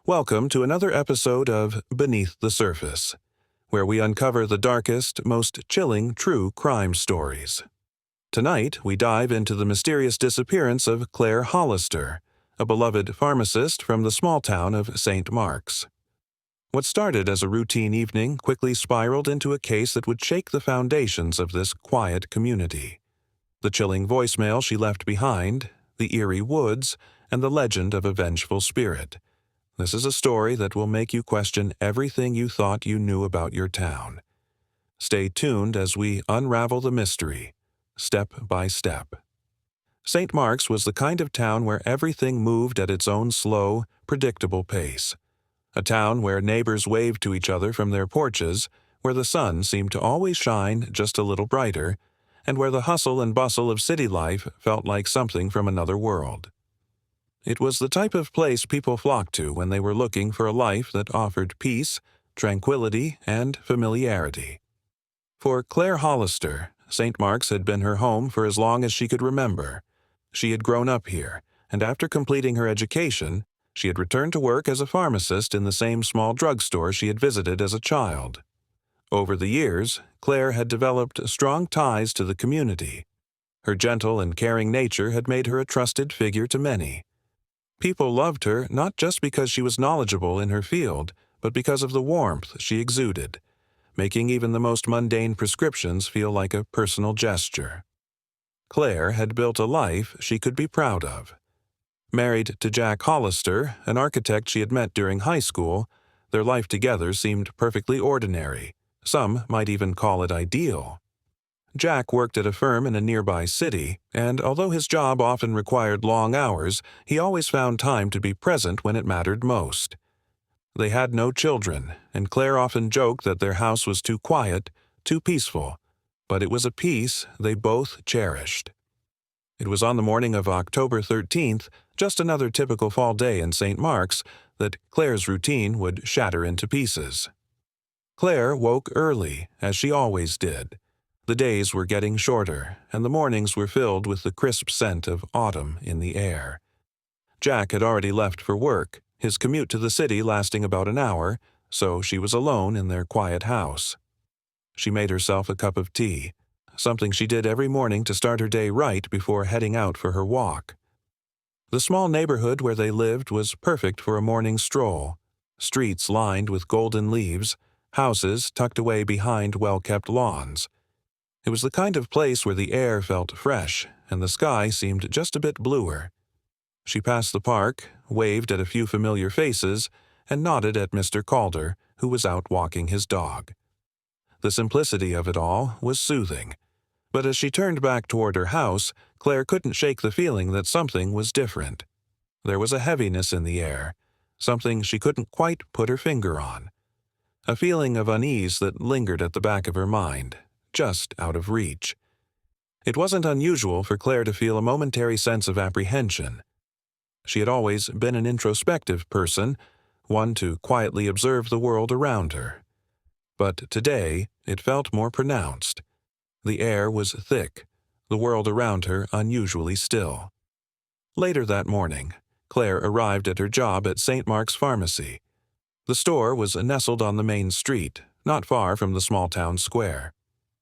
Welcome to another episode of Beneath the Surface, where we uncover the darkest, most chilling true crime stories. Tonight, we dive into the mysterious disappearance of Claire Hollister, a beloved pharmacist from the small town of St. Mark's. What started as a routine evening quickly spiraled into a case that would shake the foundations of this quiet community. The chilling voicemail she left behind, the eerie woods, and the legend of a vengeful spirit. This is a story that will make you question everything you thought you knew about your town. Stay tuned as we unravel the mystery, step by step. St. Mark's was the kind of town where everything moved at its own slow, predictable pace. A town where neighbors waved to each other from their porches, where the sun seemed to always shine just a little brighter, and where the hustle and bustle of city life felt like something from another world. It was the type of place people flocked to when they were looking for a life that offered peace, tranquility, and familiarity. For Claire Hollister, St. Mark's had been her home for as long as she could remember. She had grown up here, and after completing her education, she had returned to work as a pharmacist in the same small drugstore she had visited as a child. Over the years, Claire had developed strong ties to the community. Her gentle and caring nature had made her a trusted figure to many. People loved her not just because she was knowledgeable in her field, but because of the warmth she exuded, making even the most mundane prescriptions feel like a personal gesture. Claire had built a life she could be proud of. Married to Jack Hollister, an architect she had met during high school, their life together seemed perfectly ordinary. Some might even call it ideal. Jack worked at a firm in a nearby city, and although his job often required long hours, he always found time to be present when it mattered most. They had no children, and Claire often joked that their house was too quiet, too peaceful, but it was a peace they both cherished. It was on the morning of October 13th, just another typical fall day in St. Mark's, that Claire's routine would shatter into pieces. Claire woke early, as she always did. The days were getting shorter, and the mornings were filled with the crisp scent of autumn in the air. Jack had already left for work, his commute to the city lasting about an hour, so she was alone in their quiet house. She made herself a cup of tea, something she did every morning to start her day right before heading out for her walk. The small neighborhood where they lived was perfect for a morning stroll. Streets lined with golden leaves, houses tucked away behind well-kept lawns. It was the kind of place where the air felt fresh and the sky seemed just a bit bluer. She passed the park, waved at a few familiar faces, and nodded at Mr. Calder, who was out walking his dog. The simplicity of it all was soothing. But as she turned back toward her house, Claire couldn't shake the feeling that something was different. There was a heaviness in the air, something she couldn't quite put her finger on. A feeling of unease that lingered at the back of her mind, just out of reach. It wasn't unusual for Claire to feel a momentary sense of apprehension. She had always been an introspective person, one to quietly observe the world around her. But today, it felt more pronounced. The air was thick, the world around her unusually still. Later that morning, Claire arrived at her job at St. Mark's Pharmacy. The store was nestled on the main street, not far from the small town square.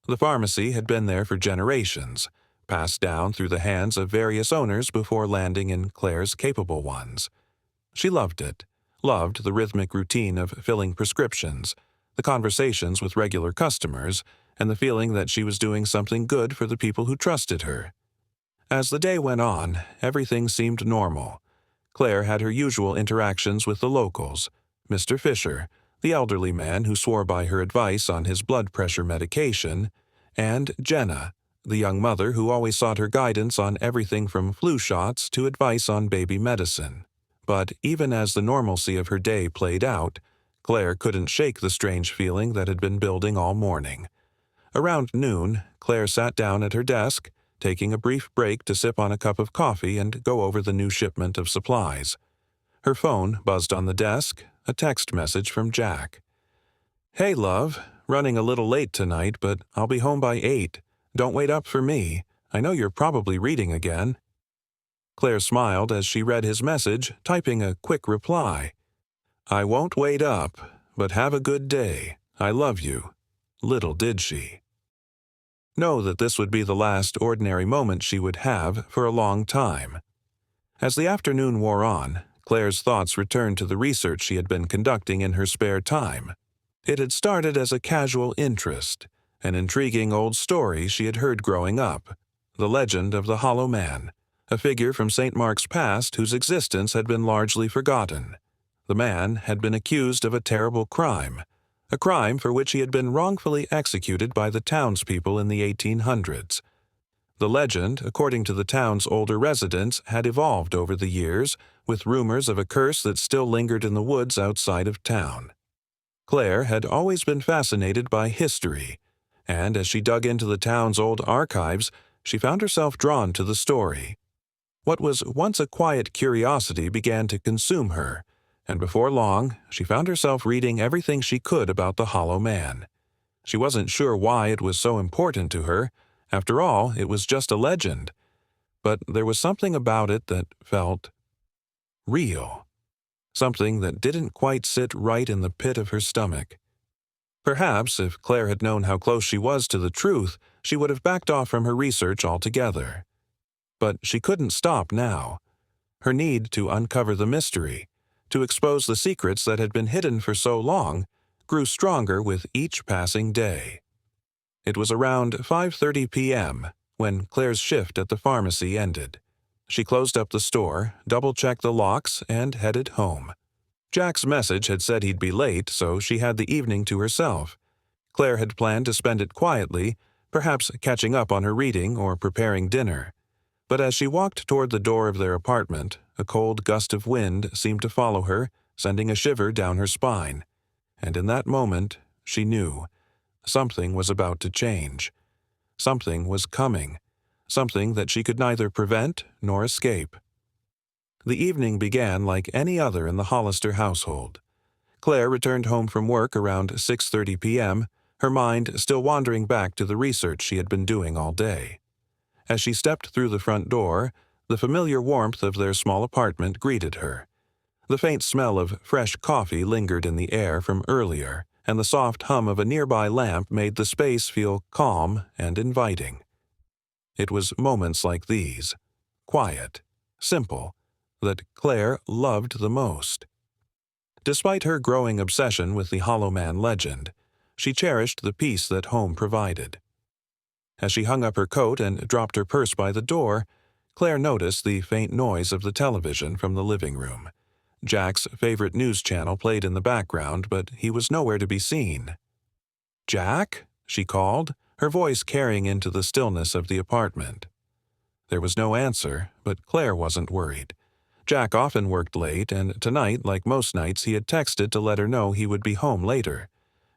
The pharmacy had been there for generations, passed down through the hands of various owners before landing in Claire's capable ones. She loved it, loved the rhythmic routine of filling prescriptions, the conversations with regular customers, and the feeling that she was doing something good for the people who trusted her. As the day went on, everything seemed normal. Claire had her usual interactions with the locals, Mr. Fisher, the elderly man who swore by her advice on his blood pressure medication, and Jenna, the young mother who always sought her guidance on everything from flu shots to advice on baby medicine. But even as the normalcy of her day played out, Claire couldn't shake the strange feeling that had been building all morning. Around noon, Claire sat down at her desk, taking a brief break to sip on a cup of coffee and go over the new shipment of supplies. Her phone buzzed on the desk, a text message from Jack. "Hey, love. Running a little late tonight, but I'll be home by 8. Don't wait up for me. I know you're probably reading again." Claire smiled as she read his message, typing a quick reply. I won't wait up, but have a good day. I love you. Little did she know that this would be the last ordinary moment she would have for a long time. As the afternoon wore on, Claire's thoughts returned to the research she had been conducting in her spare time. It had started as a casual interest, an intriguing old story she had heard growing up, the legend of the Hollow Man, a figure from St. Mark's past whose existence had been largely forgotten. The man had been accused of a terrible crime, a crime for which he had been wrongfully executed by the townspeople in the 1800s. The legend, according to the town's older residents, had evolved over the years, with rumors of a curse that still lingered in the woods outside of town. Claire had always been fascinated by history, and as she dug into the town's old archives, she found herself drawn to the story. What was once a quiet curiosity began to consume her, and before long, she found herself reading everything she could about the Hollow Man. She wasn't sure why it was so important to her. After all, it was just a legend. But there was something about it that felt real. Something that didn't quite sit right in the pit of her stomach. Perhaps, if Claire had known how close she was to the truth, she would have backed off from her research altogether. But she couldn't stop now. Her need to uncover the mystery, to expose the secrets that had been hidden for so long, grew stronger with each passing day. It was around 5:30 p.m. when Claire's shift at the pharmacy ended. She closed up the store, double-checked the locks, and headed home. Jack's message had said he'd be late, so she had the evening to herself. Claire had planned to spend it quietly, perhaps catching up on her reading or preparing dinner. But as she walked toward the door of their apartment, a cold gust of wind seemed to follow her, sending a shiver down her spine. And in that moment, she knew. Something was about to change. Something was coming. Something that she could neither prevent nor escape. The evening began like any other in the Hollister household. Claire returned home from work around 6:30 p.m., her mind still wandering back to the research she had been doing all day. As she stepped through the front door, the familiar warmth of their small apartment greeted her. The faint smell of fresh coffee lingered in the air from earlier, and the soft hum of a nearby lamp made the space feel calm and inviting. It was moments like these, quiet, simple, that Claire loved the most. Despite her growing obsession with the Hollow Man legend, she cherished the peace that home provided. As she hung up her coat and dropped her purse by the door, Claire noticed the faint noise of the television from the living room. Jack's favorite news channel played in the background, but he was nowhere to be seen. "Jack?" she called, her voice carrying into the stillness of the apartment. There was no answer, but Claire wasn't worried. Jack often worked late, and tonight, like most nights, he had texted to let her know he would be home later.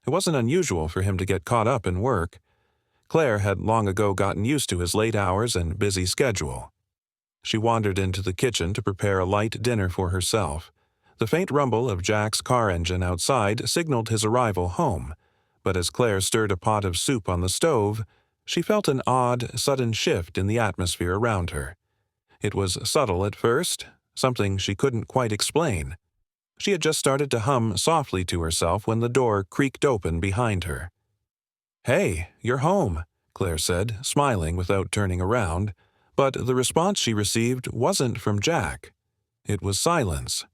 It wasn't unusual for him to get caught up in work. Claire had long ago gotten used to his late hours and busy schedule. She wandered into the kitchen to prepare a light dinner for herself. The faint rumble of Jack's car engine outside signaled his arrival home, but as Claire stirred a pot of soup on the stove, she felt an odd, sudden shift in the atmosphere around her. It was subtle at first, something she couldn't quite explain. She had just started to hum softly to herself when the door creaked open behind her. "Hey, you're home," Claire said, smiling without turning around, but the response she received wasn't from Jack. It was silence.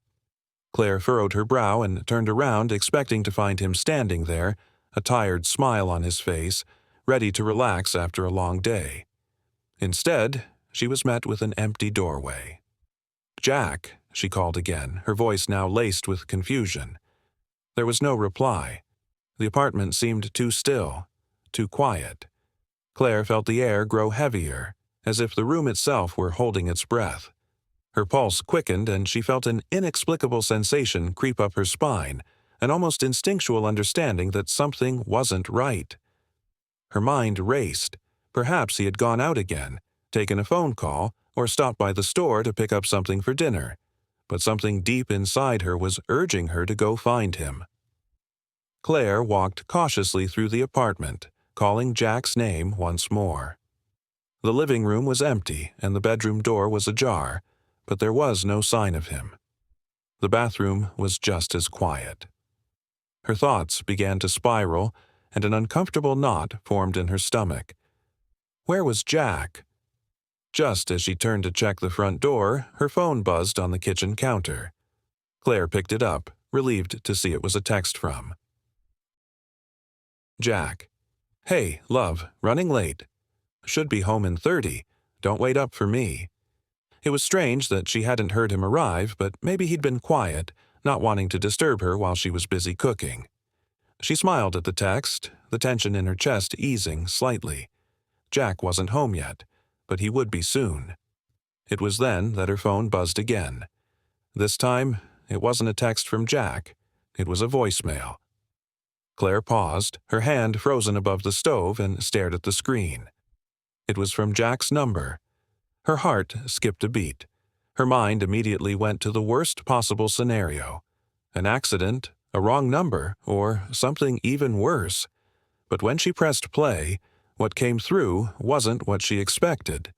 Claire furrowed her brow and turned around, expecting to find him standing there, a tired smile on his face, ready to relax after a long day. Instead, she was met with an empty doorway. "Jack," she called again, her voice now laced with confusion. There was no reply. The apartment seemed too still, too quiet. Claire felt the air grow heavier, as if the room itself were holding its breath. Her pulse quickened and she felt an inexplicable sensation creep up her spine, an almost instinctual understanding that something wasn't right. Her mind raced. Perhaps he had gone out again, taken a phone call, or stopped by the store to pick up something for dinner. But something deep inside her was urging her to go find him. Claire walked cautiously through the apartment, calling Jack's name once more. The living room was empty and the bedroom door was ajar, but there was no sign of him. The bathroom was just as quiet. Her thoughts began to spiral, and an uncomfortable knot formed in her stomach. Where was Jack? Just as she turned to check the front door, her phone buzzed on the kitchen counter. Claire picked it up, relieved to see it was a text from Jack. Hey, love, running late. Should be home in 30. Don't wait up for me. It was strange that she hadn't heard him arrive, but maybe he'd been quiet, not wanting to disturb her while she was busy cooking. She smiled at the text, the tension in her chest easing slightly. Jack wasn't home yet, but he would be soon. It was then that her phone buzzed again. This time, it wasn't a text from Jack. It was a voicemail. Claire paused, her hand frozen above the stove, and stared at the screen. It was from Jack's number. Her heart skipped a beat. Her mind immediately went to the worst possible scenario. An accident, a wrong number, or something even worse. But when she pressed play, what came through wasn't what she expected.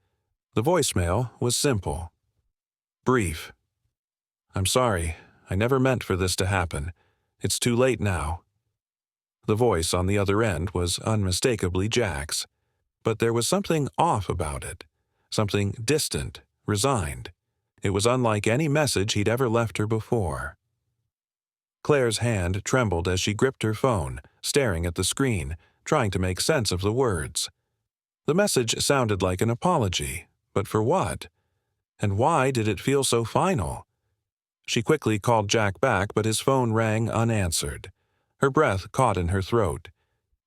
The voicemail was simple. Brief. I'm sorry. I never meant for this to happen. It's too late now. The voice on the other end was unmistakably Jack's. But there was something off about it. Something distant, resigned. It was unlike any message he'd ever left her before. Claire's hand trembled as she gripped her phone, staring at the screen, trying to make sense of the words. The message sounded like an apology, but for what? And why did it feel so final? She quickly called Jack back, but his phone rang unanswered. Her breath caught in her throat.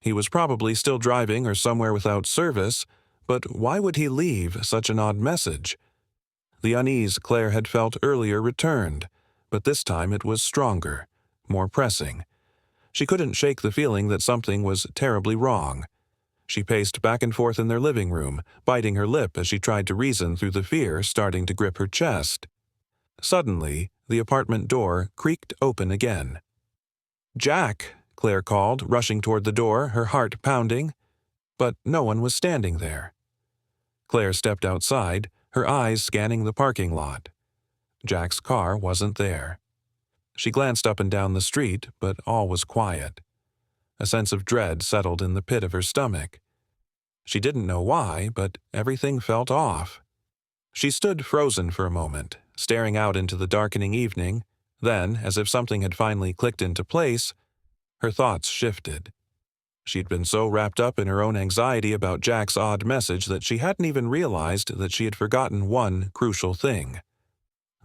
He was probably still driving or somewhere without service, but why would he leave such an odd message? The unease Claire had felt earlier returned, but this time it was stronger, more pressing. She couldn't shake the feeling that something was terribly wrong. She paced back and forth in their living room, biting her lip as she tried to reason through the fear starting to grip her chest. Suddenly, the apartment door creaked open again. Jack, Claire called, rushing toward the door, her heart pounding. But no one was standing there. Claire stepped outside, her eyes scanning the parking lot. Jack's car wasn't there. She glanced up and down the street, but all was quiet. A sense of dread settled in the pit of her stomach. She didn't know why, but everything felt off. She stood frozen for a moment, staring out into the darkening evening. Then, as if something had finally clicked into place, her thoughts shifted. She'd been so wrapped up in her own anxiety about Jack's odd message that she hadn't even realized that she had forgotten one crucial thing.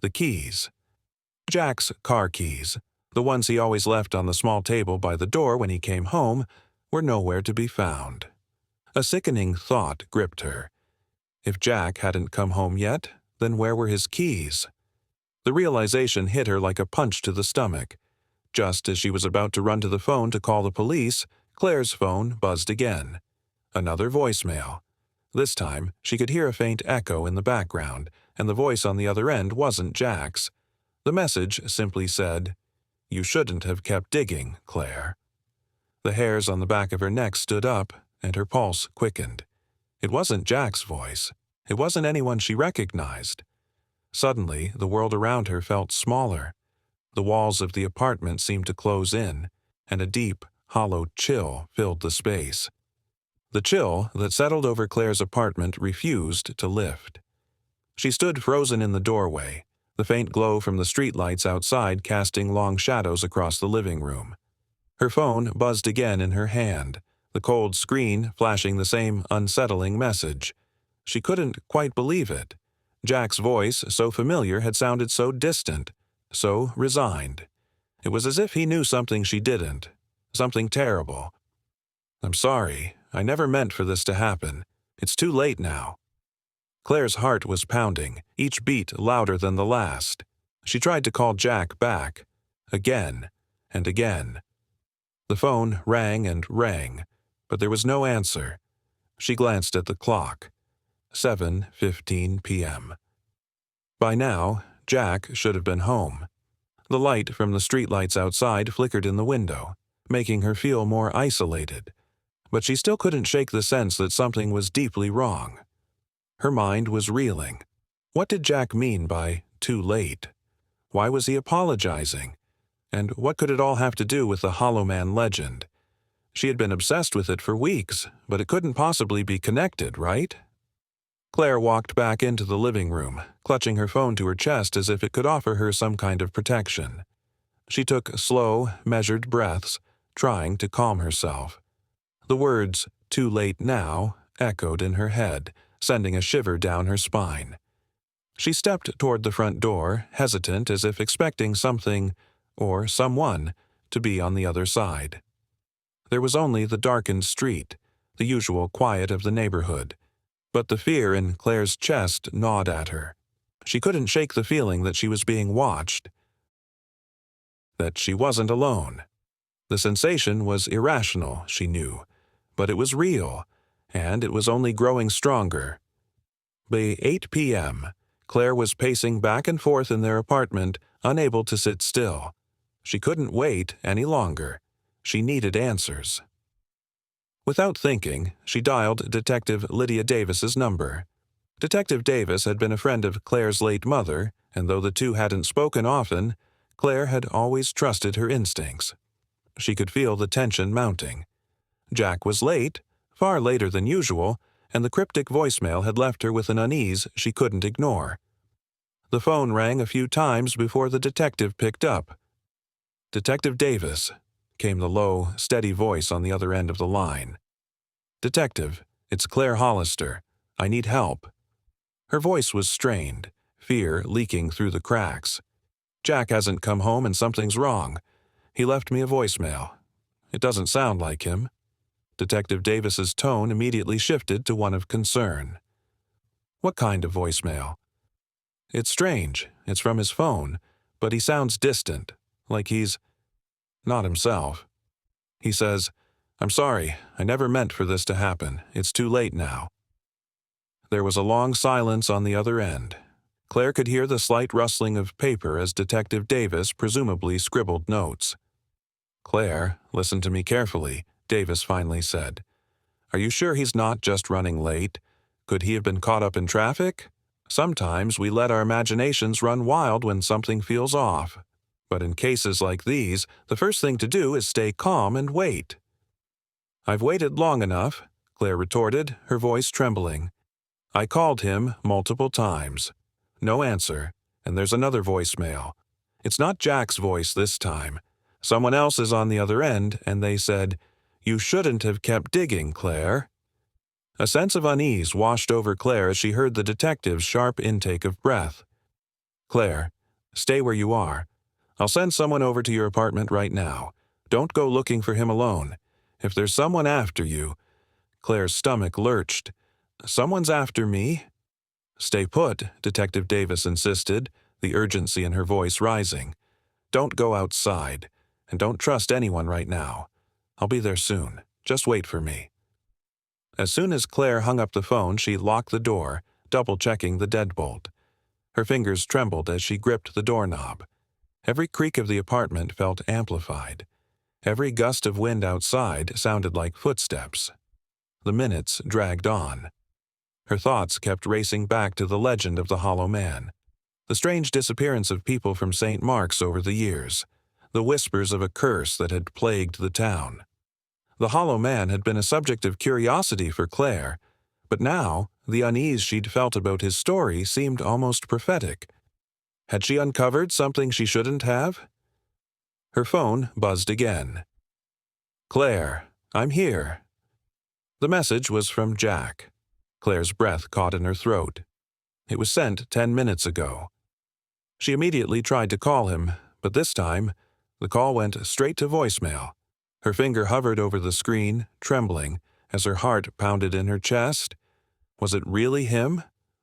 The keys. Jack's car keys, the ones he always left on the small table by the door when he came home, were nowhere to be found. A sickening thought gripped her. If Jack hadn't come home yet, then where were his keys? The realization hit her like a punch to the stomach. Just as she was about to run to the phone to call the police, Claire's phone buzzed again. Another voicemail. This time, she could hear a faint echo in the background, and the voice on the other end wasn't Jack's. The message simply said, "You shouldn't have kept digging, Claire." The hairs on the back of her neck stood up, and her pulse quickened. It wasn't Jack's voice. It wasn't anyone she recognized. Suddenly, the world around her felt smaller. The walls of the apartment seemed to close in, and a deep, hollow chill filled the space. The chill that settled over Claire's apartment refused to lift. She stood frozen in the doorway, the faint glow from the streetlights outside casting long shadows across the living room. Her phone buzzed again in her hand, the cold screen flashing the same unsettling message. She couldn't quite believe it. Jack's voice, so familiar, had sounded so distant, so resigned. It was as if he knew something she didn't, something terrible. "I'm sorry. I never meant for this to happen. It's too late now." Claire's heart was pounding, each beat louder than the last. She tried to call Jack back, again and again. The phone rang and rang, but there was no answer. She glanced at the clock. 7:15 p.m. By now, Jack should have been home. The light from the streetlights outside flickered in the window, making her feel more isolated. But she still couldn't shake the sense that something was deeply wrong. Her mind was reeling. What did Jack mean by too late? Why was he apologizing? And what could it all have to do with the Hollow Man legend? She had been obsessed with it for weeks, but it couldn't possibly be connected, right? Claire walked back into the living room, clutching her phone to her chest as if it could offer her some kind of protection. She took slow, measured breaths, trying to calm herself. The words, "too late now," echoed in her head, sending a shiver down her spine. She stepped toward the front door, hesitant as if expecting something, or someone, to be on the other side. There was only the darkened street, the usual quiet of the neighborhood, but the fear in Claire's chest gnawed at her. She couldn't shake the feeling that she was being watched, that she wasn't alone. The sensation was irrational, she knew, but it was real, and it was only growing stronger. By 8 p.m., Claire was pacing back and forth in their apartment, unable to sit still. She couldn't wait any longer. She needed answers. Without thinking, she dialed Detective Lydia Davis's number. Detective Davis had been a friend of Claire's late mother, and though the two hadn't spoken often, Claire had always trusted her instincts. She could feel the tension mounting. Jack was late, far later than usual, and the cryptic voicemail had left her with an unease she couldn't ignore. The phone rang a few times before the detective picked up. "Detective Davis," came the low, steady voice on the other end of the line. "Detective, it's Claire Hollister. I need help." Her voice was strained, fear leaking through the cracks. "Jack hasn't come home and something's wrong. He left me a voicemail. It doesn't sound like him." Detective Davis's tone immediately shifted to one of concern. "What kind of voicemail?" "It's strange. It's from his phone, but he sounds distant, like he's not himself. He says, 'I'm sorry, I never meant for this to happen. It's too late now.'" There was a long silence on the other end. Claire could hear the slight rustling of paper as Detective Davis presumably scribbled notes. "Claire, listen to me carefully," Davis finally said. "Are you sure he's not just running late? Could he have been caught up in traffic? Sometimes we let our imaginations run wild when something feels off. But in cases like these, the first thing to do is stay calm and wait." "I've waited long enough," Claire retorted, her voice trembling. "I called him multiple times. No answer, and there's another voicemail. It's not Jack's voice this time. Someone else is on the other end, and they said, 'You shouldn't have kept digging, Claire.'" A sense of unease washed over Claire as she heard the detective's sharp intake of breath. "Claire, stay where you are. I'll send someone over to your apartment right now. Don't go looking for him alone. If there's someone after you—" Claire's stomach lurched. "Someone's after me?" "Stay put," Detective Davis insisted, the urgency in her voice rising. "Don't go outside, and don't trust anyone right now. I'll be there soon. Just wait for me." As soon as Claire hung up the phone, she locked the door, double-checking the deadbolt. Her fingers trembled as she gripped the doorknob. Every creak of the apartment felt amplified. Every gust of wind outside sounded like footsteps. The minutes dragged on. Her thoughts kept racing back to the legend of the Hollow Man, the strange disappearance of people from St. Mark's over the years, the whispers of a curse that had plagued the town. The Hollow Man had been a subject of curiosity for Claire, but now the unease she'd felt about his story seemed almost prophetic. Had she uncovered something she shouldn't have? Her phone buzzed again. "Claire, I'm here." The message was from Jack. Claire's breath caught in her throat. It was sent 10 minutes ago. She immediately tried to call him, but this time, the call went straight to voicemail. Her finger hovered over the screen, trembling, as her heart pounded in her chest. Was it really him,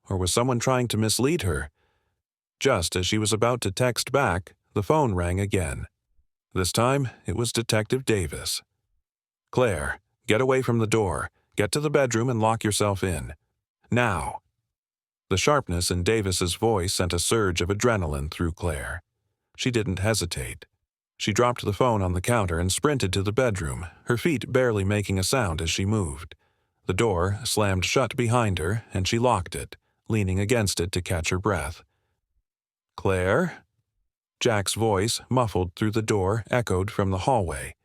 or was someone trying to mislead her? Just as she was about to text back, the phone rang again. This time, it was Detective Davis. "Claire, get away from the door. Get to the bedroom and lock yourself in. Now." The sharpness in Davis's voice sent a surge of adrenaline through Claire. She didn't hesitate. She dropped the phone on the counter and sprinted to the bedroom, her feet barely making a sound as she moved. The door slammed shut behind her, and she locked it, leaning against it to catch her breath. "Claire?" Jack's voice, muffled through the door, echoed from the hallway.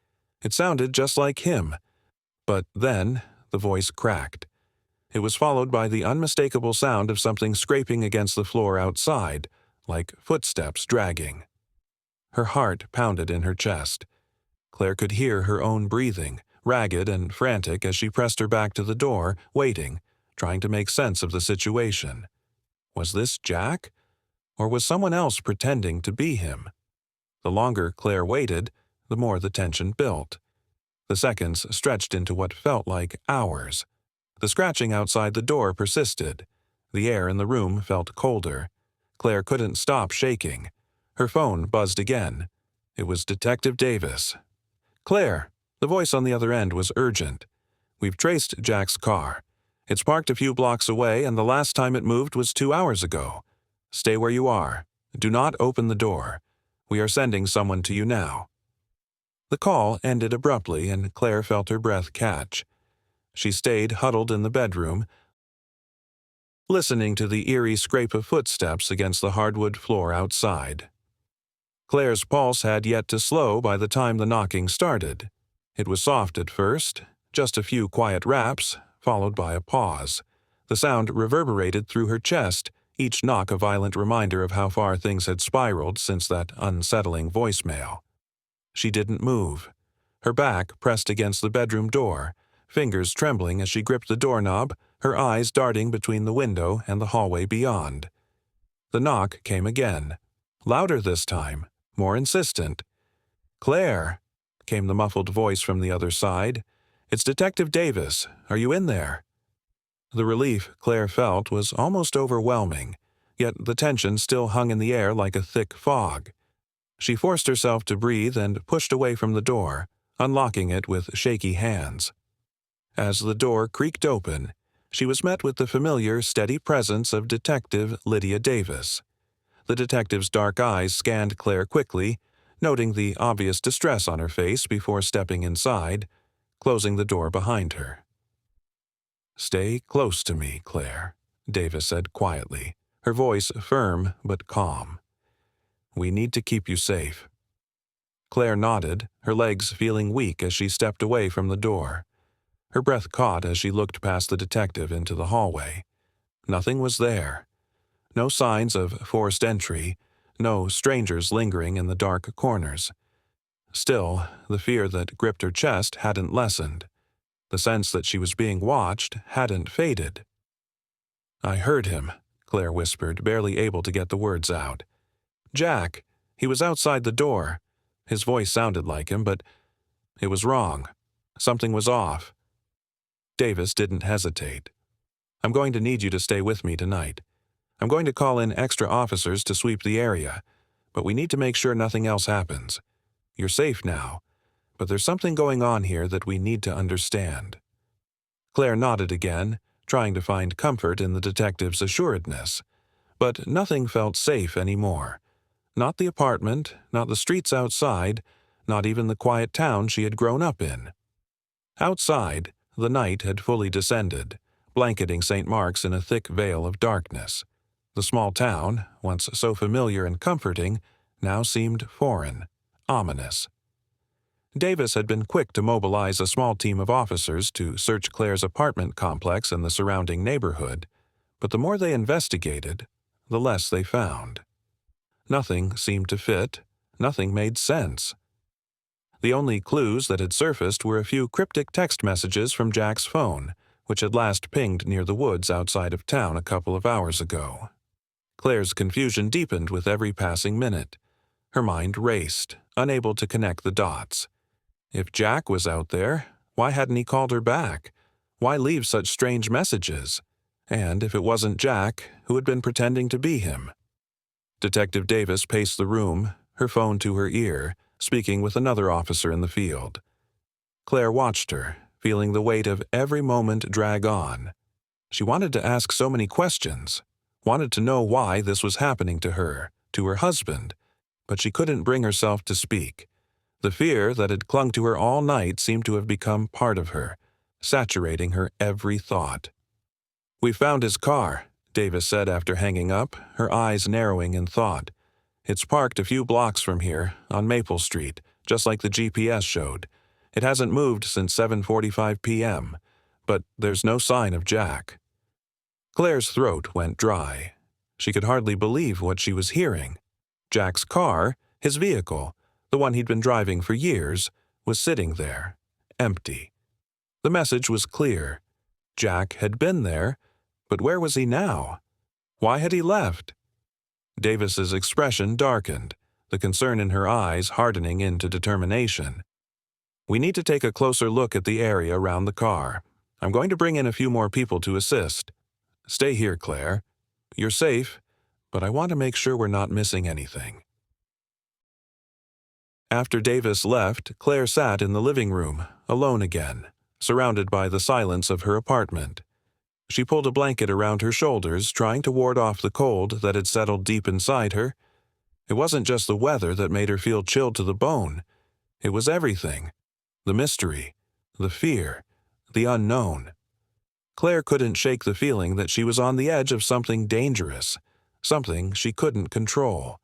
It sounded just like him. But then, the voice cracked. It was followed by the unmistakable sound of something scraping against the floor outside, like footsteps dragging. Her heart pounded in her chest. Claire could hear her own breathing, ragged and frantic as she pressed her back to the door, waiting, trying to make sense of the situation. Was this Jack? Or was someone else pretending to be him? The longer Claire waited, the more the tension built. The seconds stretched into what felt like hours. The scratching outside the door persisted. The air in the room felt colder. Claire couldn't stop shaking. Her phone buzzed again. It was Detective Davis. "Claire!" The voice on the other end was urgent. "We've traced Jack's car. It's parked a few blocks away, and the last time it moved was 2 hours ago. Stay where you are. Do not open the door. We are sending someone to you now." The call ended abruptly, and Claire felt her breath catch. She stayed huddled in the bedroom, listening to the eerie scrape of footsteps against the hardwood floor outside. Claire's pulse had yet to slow by the time the knocking started. It was soft at first, just a few quiet raps, followed by a pause. The sound reverberated through her chest, each knock a violent reminder of how far things had spiraled since that unsettling voicemail. She didn't move. Her back pressed against the bedroom door, fingers trembling as she gripped the doorknob, her eyes darting between the window and the hallway beyond. The knock came again, louder this time, more insistent. "Claire," came the muffled voice from the other side. "It's Detective Davis. Are you in there?" The relief Claire felt was almost overwhelming, yet the tension still hung in the air like a thick fog. She forced herself to breathe and pushed away from the door, unlocking it with shaky hands. As the door creaked open, she was met with the familiar, steady presence of Detective Lydia Davis. The detective's dark eyes scanned Claire quickly, noting the obvious distress on her face before stepping inside, closing the door behind her. "Stay close to me, Claire," Davis said quietly, her voice firm but calm. "We need to keep you safe." Claire nodded, her legs feeling weak as she stepped away from the door. Her breath caught as she looked past the detective into the hallway. Nothing was there. No signs of forced entry, no strangers lingering in the dark corners. Still, the fear that gripped her chest hadn't lessened. The sense that she was being watched hadn't faded. "I heard him," Claire whispered, barely able to get the words out. "Jack. He was outside the door. His voice sounded like him, but it was wrong. Something was off." Davis didn't hesitate. "I'm going to need you to stay with me tonight. I'm going to call in extra officers to sweep the area, but we need to make sure nothing else happens. You're safe now, but there's something going on here that we need to understand." Claire nodded again, trying to find comfort in the detective's assuredness. But nothing felt safe anymore. Not the apartment, not the streets outside, not even the quiet town she had grown up in. Outside, the night had fully descended, blanketing St. Mark's in a thick veil of darkness. The small town, once so familiar and comforting, now seemed foreign, ominous. Davis had been quick to mobilize a small team of officers to search Claire's apartment complex and the surrounding neighborhood, but the more they investigated, the less they found. Nothing seemed to fit, nothing made sense. The only clues that had surfaced were a few cryptic text messages from Jack's phone, which had last pinged near the woods outside of town a couple of hours ago. Claire's confusion deepened with every passing minute. Her mind raced, unable to connect the dots. If Jack was out there, why hadn't he called her back? Why leave such strange messages? And if it wasn't Jack, who had been pretending to be him? Detective Davis paced the room, her phone to her ear, speaking with another officer in the field. Claire watched her, feeling the weight of every moment drag on. She wanted to ask so many questions, wanted to know why this was happening to her, to her husband, but she couldn't bring herself to speak. The fear that had clung to her all night seemed to have become part of her, saturating her every thought. "We found his car," Davis said after hanging up, her eyes narrowing in thought. It's parked a few blocks from here, on Maple Street, just like the GPS showed. It hasn't moved since 7:45 p.m., but there's no sign of Jack. Claire's throat went dry. She could hardly believe what she was hearing. Jack's car, his vehicle, the one he'd been driving for years, was sitting there, empty. The message was clear. Jack had been there, but where was he now? Why had he left? Davis's expression darkened, the concern in her eyes hardening into determination. We need to take a closer look at the area around the car. I'm going to bring in a few more people to assist. Stay here, Claire. You're safe, but I want to make sure we're not missing anything. After Davis left, Claire sat in the living room, alone again, surrounded by the silence of her apartment. She pulled a blanket around her shoulders, trying to ward off the cold that had settled deep inside her. It wasn't just the weather that made her feel chilled to the bone. It was everything. The mystery, the fear, the unknown. Claire couldn't shake the feeling that she was on the edge of something dangerous, something she couldn't control.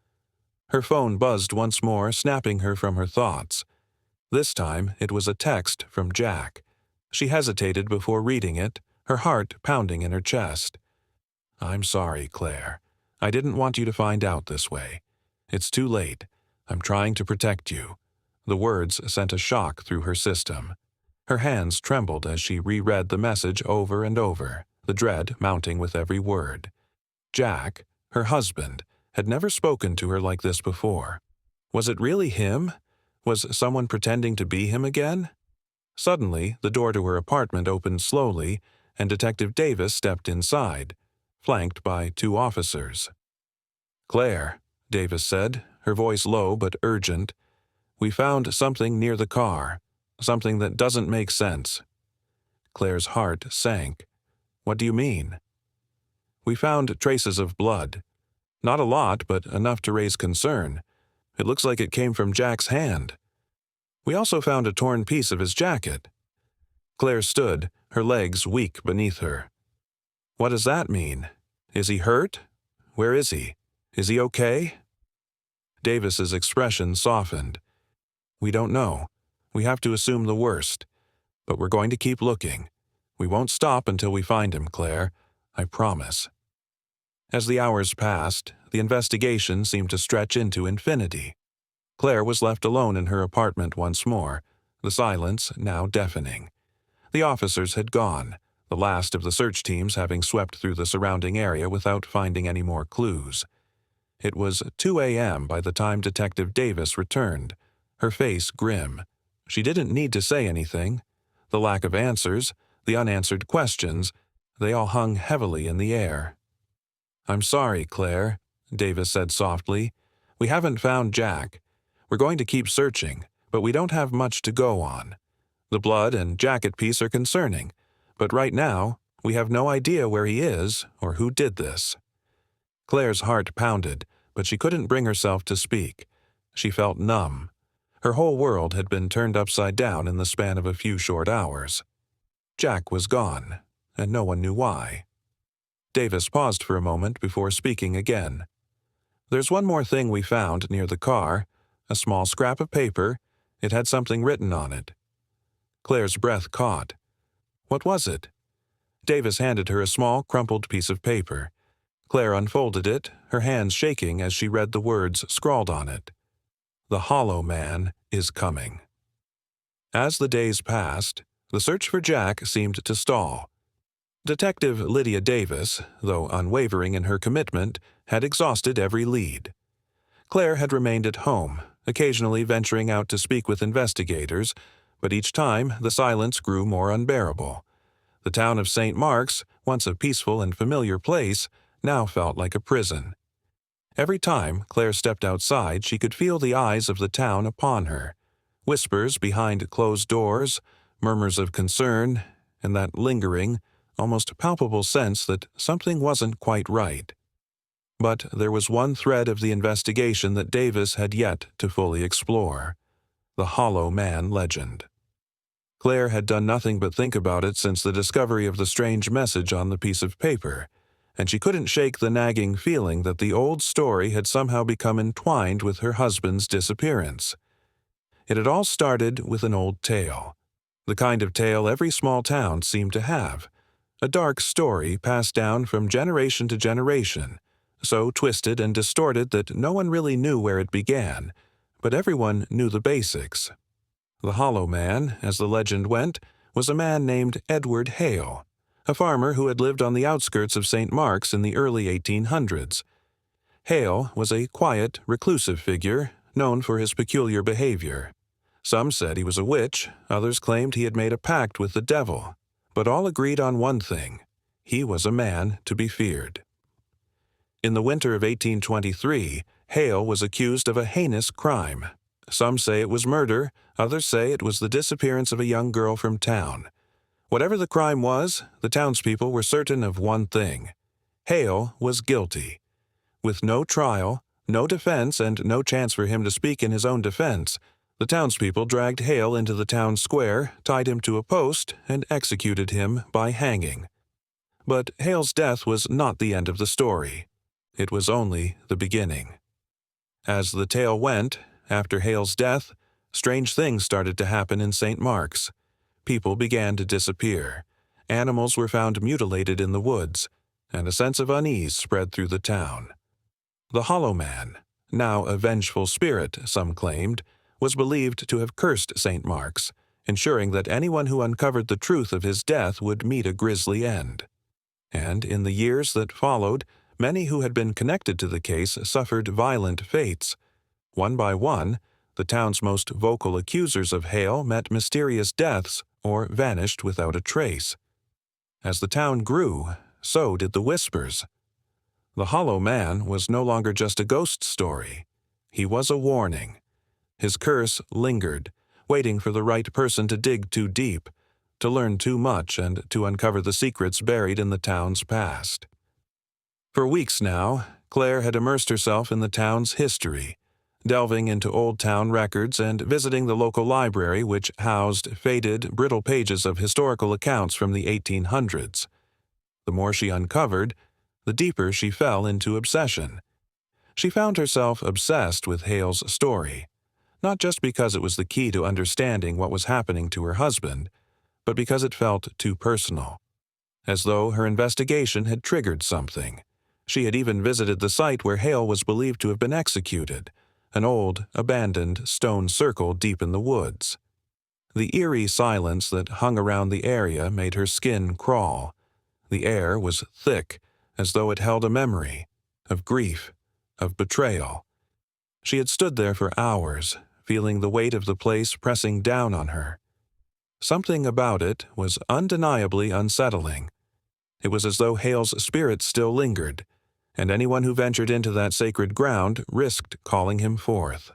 Her phone buzzed once more, snapping her from her thoughts. This time it was a text from Jack. She hesitated before reading it, her heart pounding in her chest. I'm sorry, Claire. I didn't want you to find out this way. It's too late. I'm trying to protect you. The words sent a shock through her system. Her hands trembled as she reread the message over and over, the dread mounting with every word. Jack, her husband, had never spoken to her like this before. Was it really him? Was someone pretending to be him again? Suddenly, the door to her apartment opened slowly, and Detective Davis stepped inside, flanked by 2 officers. Claire, Davis said, her voice low but urgent, we found something near the car, something that doesn't make sense. Claire's heart sank. What do you mean? We found traces of blood. Not a lot, but enough to raise concern. It looks like it came from Jack's hand. We also found a torn piece of his jacket. Claire stood, her legs weak beneath her. What does that mean? Is he hurt? Where is he? Is he okay? Davis's expression softened. We don't know. We have to assume the worst. But we're going to keep looking. We won't stop until we find him, Claire. I promise. As the hours passed, the investigation seemed to stretch into infinity. Claire was left alone in her apartment once more, the silence now deafening. The officers had gone, the last of the search teams having swept through the surrounding area without finding any more clues. It was 2 a.m. by the time Detective Davis returned, her face grim. She didn't need to say anything. The lack of answers, the unanswered questions, they all hung heavily in the air. I'm sorry, Claire, Davis said softly. We haven't found Jack. We're going to keep searching, but we don't have much to go on. The blood and jacket piece are concerning, but right now, we have no idea where he is or who did this. Claire's heart pounded, but she couldn't bring herself to speak. She felt numb. Her whole world had been turned upside down in the span of a few short hours. Jack was gone, and no one knew why. Davis paused for a moment before speaking again. There's one more thing we found near the car, a small scrap of paper. It had something written on it. Claire's breath caught. What was it? Davis handed her a small, crumpled piece of paper. Claire unfolded it, her hands shaking as she read the words scrawled on it. The Hollow Man is coming. As the days passed, the search for Jack seemed to stall. Detective Lydia Davis, though unwavering in her commitment, had exhausted every lead. Claire had remained at home, occasionally venturing out to speak with investigators, but each time the silence grew more unbearable. The town of St. Mark's, once a peaceful and familiar place, now felt like a prison. Every time Claire stepped outside, she could feel the eyes of the town upon her. Whispers behind closed doors, murmurs of concern, and that lingering, almost palpable sense that something wasn't quite right. But there was one thread of the investigation that Davis had yet to fully explore: the Hollow Man legend. Claire had done nothing but think about it since the discovery of the strange message on the piece of paper, and she couldn't shake the nagging feeling that the old story had somehow become entwined with her husband's disappearance. It had all started with an old tale, the kind of tale every small town seemed to have, a dark story passed down from generation to generation, so twisted and distorted that no one really knew where it began, but everyone knew the basics. The Hollow Man, as the legend went, was a man named Edward Hale, a farmer who had lived on the outskirts of St. Mark's in the early 1800s. Hale was a quiet, reclusive figure, known for his peculiar behavior. Some said he was a witch, others claimed he had made a pact with the devil, but all agreed on one thing: he was a man to be feared. In the winter of 1823, Hale was accused of a heinous crime. Some say it was murder, others say it was the disappearance of a young girl from town. Whatever the crime was, the townspeople were certain of one thing: Hale was guilty. With no trial, no defense, and no chance for him to speak in his own defense, the townspeople dragged Hale into the town square, tied him to a post, and executed him by hanging. But Hale's death was not the end of the story. It was only the beginning. As the tale went, after Hale's death, strange things started to happen in St. Mark's. People began to disappear. Animals were found mutilated in the woods, and a sense of unease spread through the town. The Hollow Man, now a vengeful spirit, some claimed, was believed to have cursed St. Mark's, ensuring that anyone who uncovered the truth of his death would meet a grisly end. And in the years that followed, many who had been connected to the case suffered violent fates. One by one, the town's most vocal accusers of Hale met mysterious deaths or vanished without a trace. As the town grew, so did the whispers. The Hollow Man was no longer just a ghost story. He was a warning. His curse lingered, waiting for the right person to dig too deep, to learn too much, and to uncover the secrets buried in the town's past. For weeks now, Claire had immersed herself in the town's history, delving into old town records and visiting the local library, which housed faded, brittle pages of historical accounts from the 1800s. The more she uncovered, the deeper she fell into obsession. She found herself obsessed with Hale's story, not just because it was the key to understanding what was happening to her husband, but because it felt too personal, as though her investigation had triggered something. She had even visited the site where Hale was believed to have been executed, an old, abandoned stone circle deep in the woods. The eerie silence that hung around the area made her skin crawl. The air was thick, as though it held a memory of grief, of betrayal. She had stood there for hours, feeling the weight of the place pressing down on her. Something about it was undeniably unsettling. It was as though Hale's spirit still lingered, and anyone who ventured into that sacred ground risked calling him forth.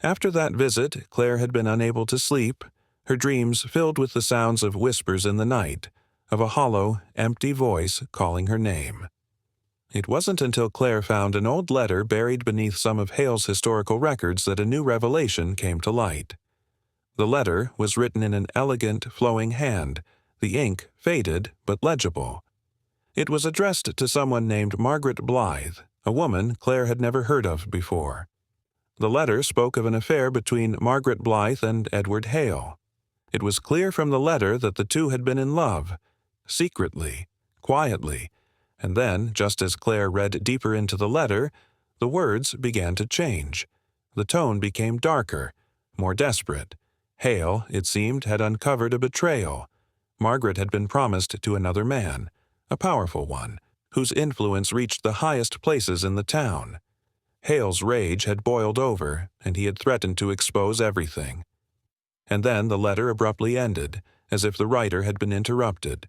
After that visit, Claire had been unable to sleep, her dreams filled with the sounds of whispers in the night, of a hollow, empty voice calling her name. It wasn't until Claire found an old letter buried beneath some of Hale's historical records that a new revelation came to light. The letter was written in an elegant, flowing hand, the ink faded but legible. It was addressed to someone named Margaret Blythe, a woman Claire had never heard of before. The letter spoke of an affair between Margaret Blythe and Edward Hale. It was clear from the letter that the two had been in love, secretly, quietly, and then, just as Claire read deeper into the letter, the words began to change. The tone became darker, more desperate. Hale, it seemed, had uncovered a betrayal. Margaret had been promised to another man, a powerful one, whose influence reached the highest places in the town. Hale's rage had boiled over, and he had threatened to expose everything. And then the letter abruptly ended, as if the writer had been interrupted.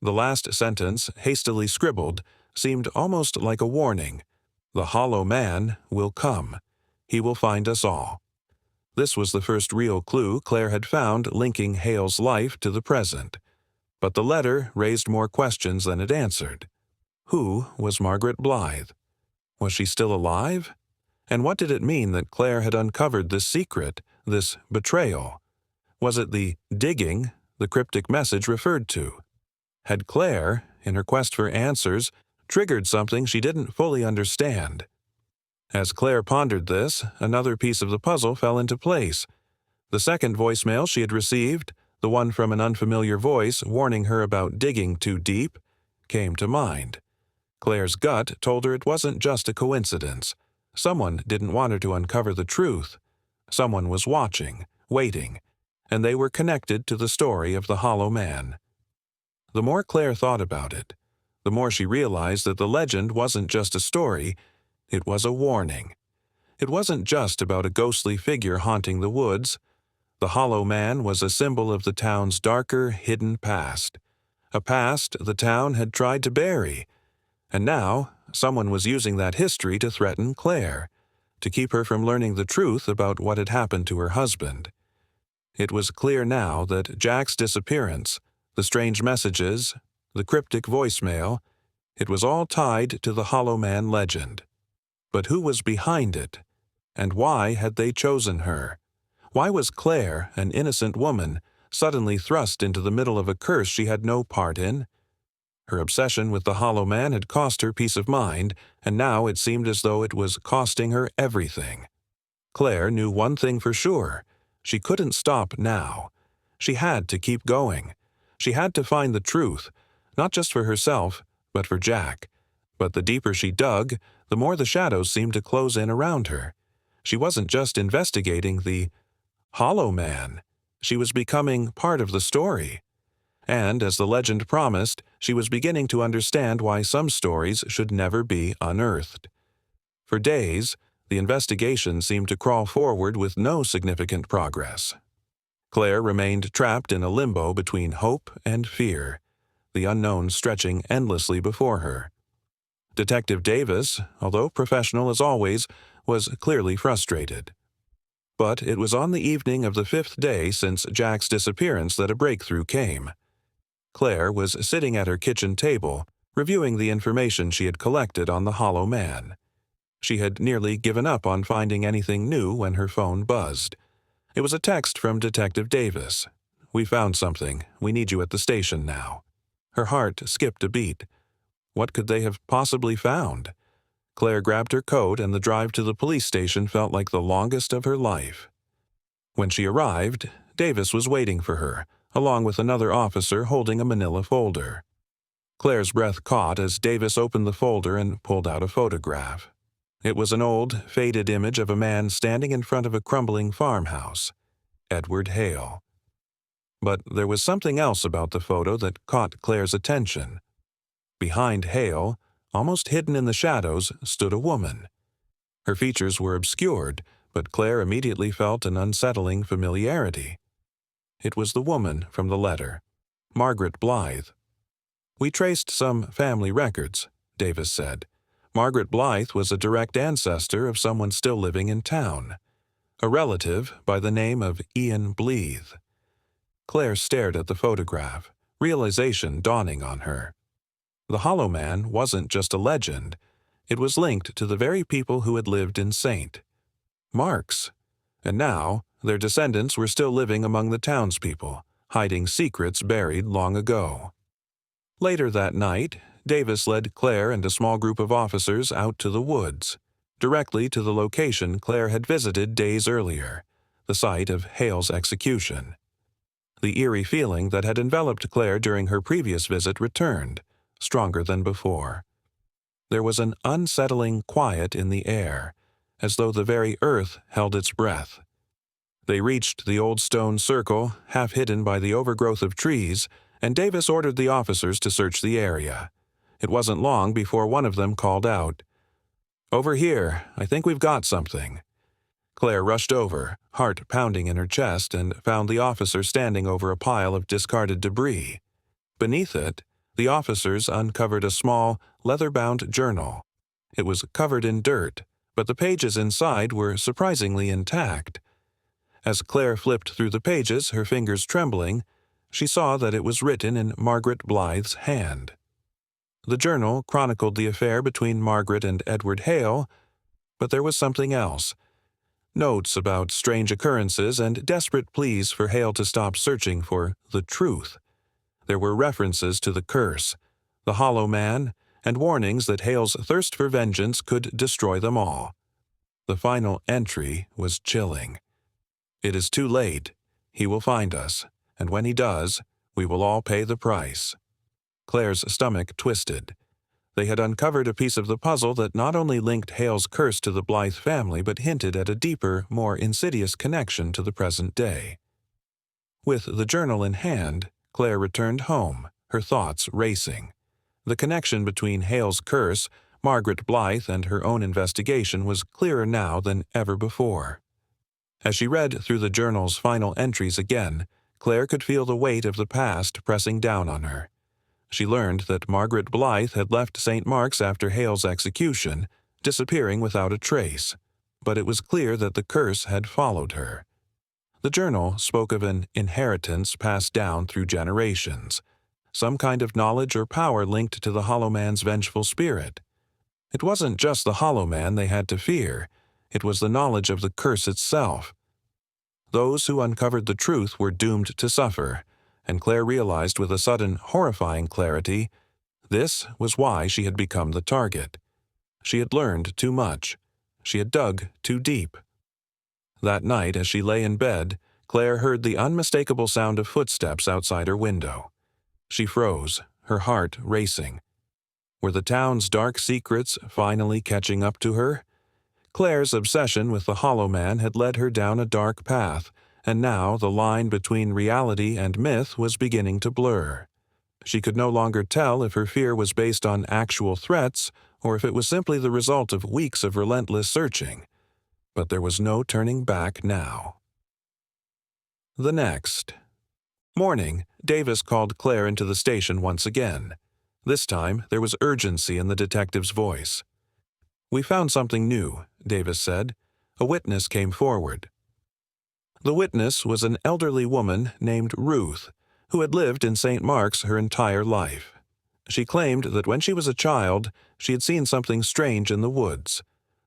The last sentence, hastily scribbled, seemed almost like a warning. The Hollow Man will come. He will find us all. This was the first real clue Claire had found linking Hale's life to the present. But the letter raised more questions than it answered. Who was Margaret Blythe? Was she still alive? And what did it mean that Claire had uncovered this secret, this betrayal? Was it the digging the cryptic message referred to? Had Claire, in her quest for answers, triggered something she didn't fully understand. As Claire pondered this, another piece of the puzzle fell into place. The second voicemail she had received, the one from an unfamiliar voice warning her about digging too deep, came to mind. Claire's gut told her it wasn't just a coincidence. Someone didn't want her to uncover the truth. Someone was watching, waiting, and they were connected to the story of the Hollow Man. The more Claire thought about it, the more she realized that the legend wasn't just a story, it was a warning. It wasn't just about a ghostly figure haunting the woods. The Hollow Man was a symbol of the town's darker, hidden past. A past the town had tried to bury. And now, someone was using that history to threaten Claire, to keep her from learning the truth about what had happened to her husband. It was clear now that Jack's disappearance, the strange messages, the cryptic voicemail, it was all tied to the Hollow Man legend. But who was behind it? And why had they chosen her? Why was Claire, an innocent woman, suddenly thrust into the middle of a curse she had no part in? Her obsession with the Hollow Man had cost her peace of mind, and now it seemed as though it was costing her everything. Claire knew one thing for sure. She couldn't stop now. She had to keep going. She had to find the truth, not just for herself, but for Jack. But the deeper she dug, the more the shadows seemed to close in around her. She wasn't just investigating the Hollow Man. She was becoming part of the story. And, as the legend promised, she was beginning to understand why some stories should never be unearthed. For days, the investigation seemed to crawl forward with no significant progress. Claire remained trapped in a limbo between hope and fear, the unknown stretching endlessly before her. Detective Davis, although professional as always, was clearly frustrated. But it was on the evening of the 5th day since Jack's disappearance that a breakthrough came. Claire was sitting at her kitchen table, reviewing the information she had collected on the Hollow Man. She had nearly given up on finding anything new when her phone buzzed. It was a text from Detective Davis. "We found something. We need you at the station now." Her heart skipped a beat. What could they have possibly found? Claire grabbed her coat, and the drive to the police station felt like the longest of her life. When she arrived, Davis was waiting for her, along with another officer holding a manila folder. Claire's breath caught as Davis opened the folder and pulled out a photograph. It was an old, faded image of a man standing in front of a crumbling farmhouse. Edward Hale. But there was something else about the photo that caught Claire's attention. Behind Hale, almost hidden in the shadows, stood a woman. Her features were obscured, but Claire immediately felt an unsettling familiarity. It was the woman from the letter, Margaret Blythe. "We traced some family records," Davis said. "Margaret Blythe was a direct ancestor of someone still living in town, a relative by the name of Ian Blythe." Claire stared at the photograph, realization dawning on her. The Hollow Man wasn't just a legend. It was linked to the very people who had lived in St. Mark's. And now, their descendants were still living among the townspeople, hiding secrets buried long ago. Later that night, Davis led Claire and a small group of officers out to the woods, directly to the location Claire had visited days earlier, the site of Hale's execution. The eerie feeling that had enveloped Claire during her previous visit returned, stronger than before. There was an unsettling quiet in the air, as though the very earth held its breath. They reached the old stone circle, half hidden by the overgrowth of trees, and Davis ordered the officers to search the area. It wasn't long before one of them called out, "Over here, I think we've got something." Claire rushed over, heart pounding in her chest, and found the officer standing over a pile of discarded debris. Beneath it, the officers uncovered a small, leather-bound journal. It was covered in dirt, but the pages inside were surprisingly intact. As Claire flipped through the pages, her fingers trembling, she saw that it was written in Margaret Blythe's hand. The journal chronicled the affair between Margaret and Edward Hale, but there was something else. Notes about strange occurrences and desperate pleas for Hale to stop searching for the truth. There were references to the curse, the Hollow Man, and warnings that Hale's thirst for vengeance could destroy them all. The final entry was chilling. "It is too late. He will find us, and when he does, we will all pay the price." Claire's stomach twisted. They had uncovered a piece of the puzzle that not only linked Hale's curse to the Blythe family but hinted at a deeper, more insidious connection to the present day. With the journal in hand, Claire returned home, her thoughts racing. The connection between Hale's curse, Margaret Blythe, and her own investigation was clearer now than ever before. As she read through the journal's final entries again, Claire could feel the weight of the past pressing down on her. She learned that Margaret Blythe had left St. Mark's after Hale's execution, disappearing without a trace, but it was clear that the curse had followed her. The journal spoke of an inheritance passed down through generations, some kind of knowledge or power linked to the Hollow Man's vengeful spirit. It wasn't just the Hollow Man they had to fear, it was the knowledge of the curse itself. Those who uncovered the truth were doomed to suffer, and Claire realized with a sudden, horrifying clarity, this was why she had become the target. She had learned too much. She had dug too deep. That night, as she lay in bed, Claire heard the unmistakable sound of footsteps outside her window. She froze, her heart racing. Were the town's dark secrets finally catching up to her? Claire's obsession with the Hollow Man had led her down a dark path, and now the line between reality and myth was beginning to blur. She could no longer tell if her fear was based on actual threats or if it was simply the result of weeks of relentless searching. But there was no turning back now. The next morning, Davis called Claire into the station once again. This time, there was urgency in the detective's voice. "We found something new," Davis said. A witness came forward. The witness was an elderly woman named Ruth, who had lived in St. Mark's her entire life. She claimed that when she was a child, she had seen something strange in the woods,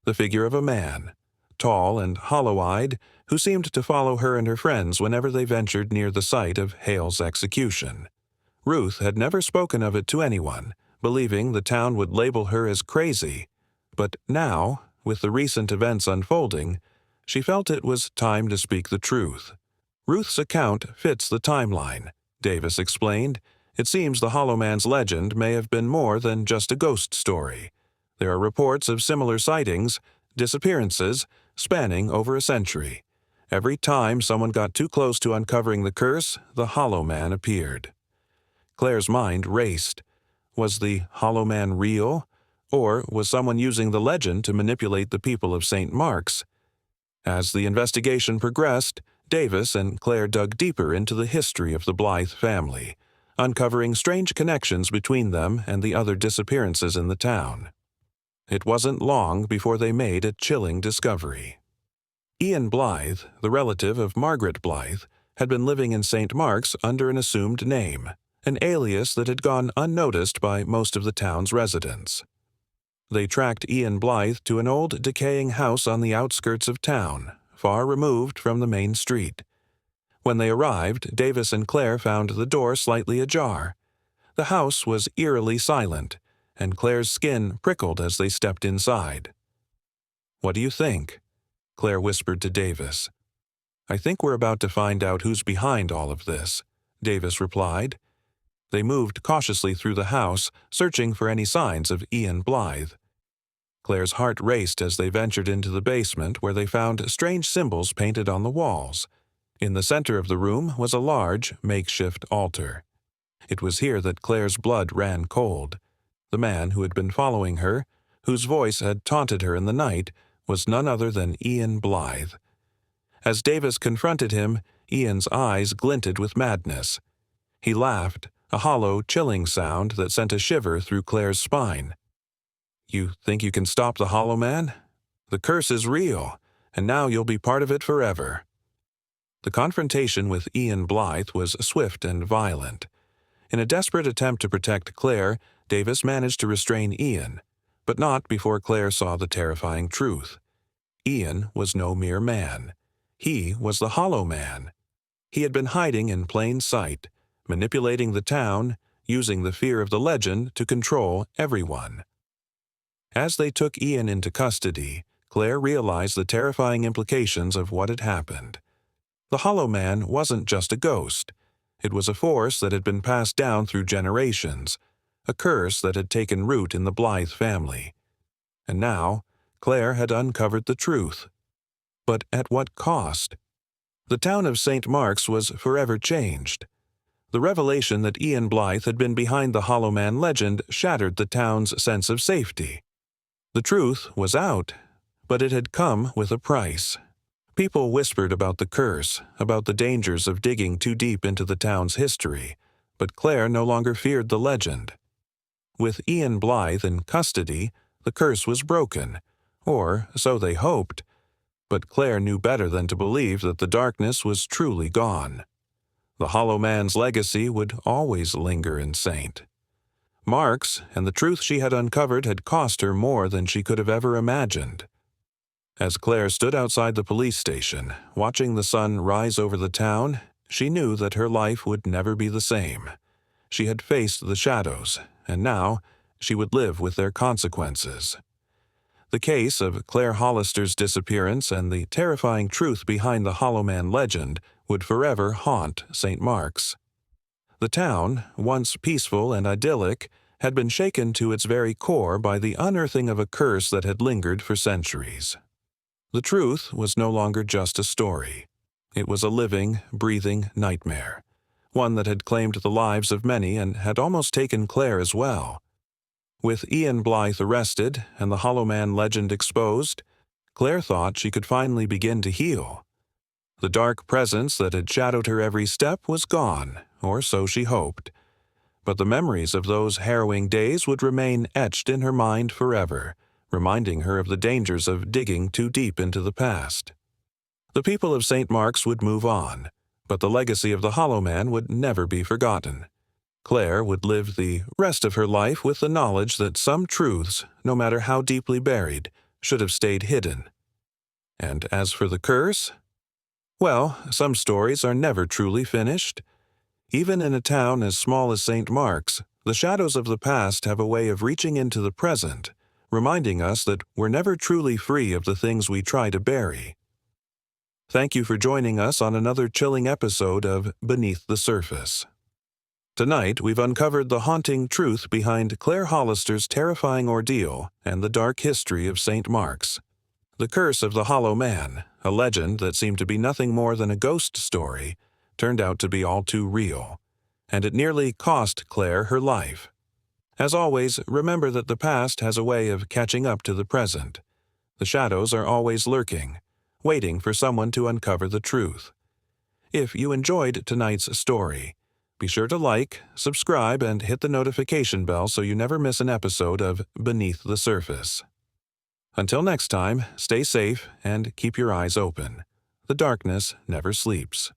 the figure of a man, tall and hollow-eyed, who seemed to follow her and her friends whenever they ventured near the site of Hale's execution. Ruth had never spoken of it to anyone, believing the town would label her as crazy, but now, with the recent events unfolding, she felt it was time to speak the truth. Ruth's account fits the timeline, Davis explained. It seems the Hollow Man's legend may have been more than just a ghost story. There are reports of similar sightings, disappearances, spanning over a century. Every time someone got too close to uncovering the curse, the Hollow Man appeared. Claire's mind raced. Was the Hollow Man real? Or was someone using the legend to manipulate the people of St. Mark's? As the investigation progressed, Davis and Claire dug deeper into the history of the Blythe family, uncovering strange connections between them and the other disappearances in the town. It wasn't long before they made a chilling discovery. Ian Blythe, the relative of Margaret Blythe, had been living in St. Mark's under an assumed name, an alias that had gone unnoticed by most of the town's residents. They tracked Ian Blythe to an old, decaying house on the outskirts of town, far removed from the main street. When they arrived, Davis and Claire found the door slightly ajar. The house was eerily silent, and Claire's skin prickled as they stepped inside. "What do you think?" Claire whispered to Davis. "I think we're about to find out who's behind all of this," Davis replied. They moved cautiously through the house, searching for any signs of Ian Blythe. Claire's heart raced as they ventured into the basement, where they found strange symbols painted on the walls. In the center of the room was a large, makeshift altar. It was here that Claire's blood ran cold. The man who had been following her, whose voice had taunted her in the night, was none other than Ian Blythe. As Davis confronted him, Ian's eyes glinted with madness. He laughed, a hollow, chilling sound that sent a shiver through Claire's spine. "You think you can stop the Hollow Man? The curse is real, and now you'll be part of it forever." The confrontation with Ian Blythe was swift and violent. In a desperate attempt to protect Claire, Davis managed to restrain Ian, but not before Claire saw the terrifying truth. Ian was no mere man. He was the Hollow Man. He had been hiding in plain sight, manipulating the town, using the fear of the legend to control everyone. As they took Ian into custody, Claire realized the terrifying implications of what had happened. The Hollow Man wasn't just a ghost. It was a force that had been passed down through generations, a curse that had taken root in the Blythe family. And now, Claire had uncovered the truth. But at what cost? The town of St. Mark's was forever changed. The revelation that Ian Blythe had been behind the Hollow Man legend shattered the town's sense of safety. The truth was out, but it had come with a price. People whispered about the curse, about the dangers of digging too deep into the town's history, but Claire no longer feared the legend. With Ian Blythe in custody, the curse was broken, or so they hoped, but Claire knew better than to believe that the darkness was truly gone. The Hollow Man's legacy would always linger in St. Mark's, and the truth she had uncovered had cost her more than she could have ever imagined. As Claire stood outside the police station, watching the sun rise over the town, she knew that her life would never be the same. She had faced the shadows, and now she would live with their consequences. The case of Claire Hollister's disappearance and the terrifying truth behind the Hollow Man legend would forever haunt St. Mark's. The town, once peaceful and idyllic, had been shaken to its very core by the unearthing of a curse that had lingered for centuries. The truth was no longer just a story. It was a living, breathing nightmare, one that had claimed the lives of many and had almost taken Claire as well. With Ian Blythe arrested and the Hollow Man legend exposed, Claire thought she could finally begin to heal. The dark presence that had shadowed her every step was gone, or so she hoped. But the memories of those harrowing days would remain etched in her mind forever, reminding her of the dangers of digging too deep into the past. The people of St. Mark's would move on, but the legacy of the Hollow Man would never be forgotten. Claire would live the rest of her life with the knowledge that some truths, no matter how deeply buried, should have stayed hidden. And as for the curse? Well, some stories are never truly finished. Even in a town as small as St. Mark's, the shadows of the past have a way of reaching into the present, reminding us that we're never truly free of the things we try to bury. Thank you for joining us on another chilling episode of Beneath the Surface. Tonight, we've uncovered the haunting truth behind Claire Hollister's terrifying ordeal and the dark history of St. Mark's. The curse of the Hollow Man, a legend that seemed to be nothing more than a ghost story, turned out to be all too real, and it nearly cost Claire her life. As always, remember that the past has a way of catching up to the present. The shadows are always lurking, waiting for someone to uncover the truth. If you enjoyed tonight's story, be sure to like, subscribe, and hit the notification bell so you never miss an episode of Beneath the Surface. Until next time, stay safe and keep your eyes open. The darkness never sleeps.